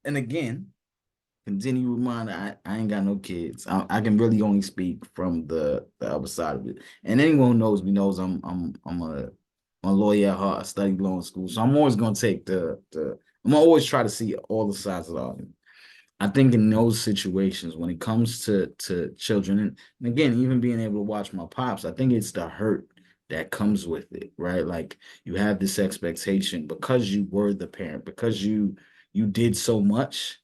and again, continue with mine. I ain't got no kids. I can really only speak from the other side of it. And anyone who knows me knows I'm a lawyer at heart. I studied law in school, so I'm always gonna take the. I'm always try to see all the sides of the argument. I think in those situations, when it comes to children, and again, even being able to watch my pops, I think it's the hurt that comes with it, right? Like you have this expectation because you were the parent, because you did so much.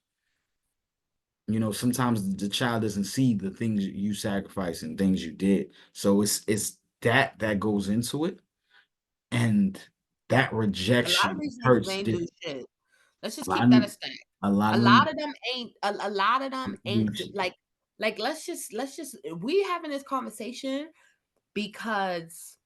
Sometimes the child doesn't see the things you sacrificed and things you did. So it's that goes into it, and that A lot of rejection these niggas hurts. ain't do shit. Let's A just lot keep that a of stack. a lot A of lot them of them ain't. A lot of them do ain't shit. like. Let's just. We having this conversation because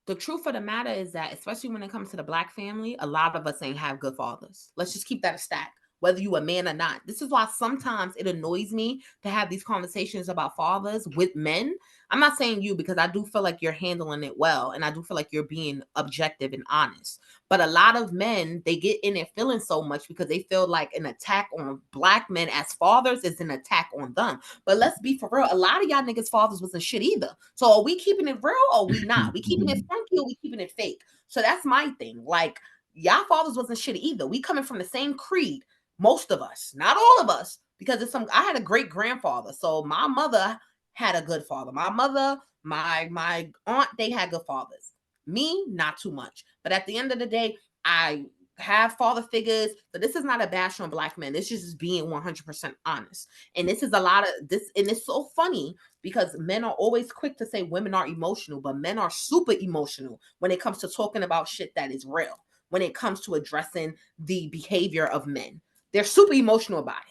the truth of the matter is that, especially when it comes to the black family, a lot of us ain't have good fathers. Let's just keep that a stack, whether you a man or not. This is why sometimes it annoys me to have these conversations about fathers with men. I'm not saying you, because I do feel like you're handling it well, and I do feel like you're being objective and honest. But a lot of men, they get in their feelings so much because they feel like an attack on black men as fathers is an attack on them. But let's be for real. A lot of y'all niggas' fathers wasn't shit either. So are we keeping it real or we not? We keeping it funky or we keeping it fake? So that's my thing. Like, y'all fathers wasn't shit either. We coming from the same creed. Most of us, not all of us, because it's some. I had a great grandfather, so my mother had a good father. My mother, my aunt, they had good fathers. Me, not too much. But at the end of the day, I have father figures. So this is not a bash on black men. This is just being 100% honest. And this is a lot of this, and it's so funny because men are always quick to say women are emotional, but men are super emotional when it comes to talking about shit that is real. When it comes to addressing the behavior of men, they're super emotional about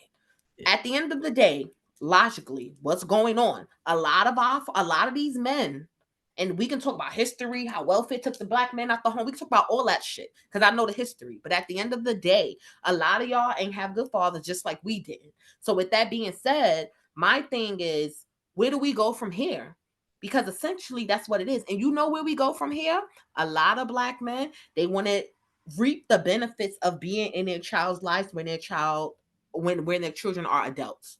it. At the end of the day, logically, what's going on? A lot of these men, and we can talk about history, how welfare took the black man out the home. We can talk about all that shit because I know the history. But at the end of the day, a lot of y'all ain't have good fathers just like we did. So with that being said, my thing is, where do we go from here? Because essentially that's what it is. And you know where we go from here? A lot of black men, they want to reap the benefits of being in their child's lives when their children are adults.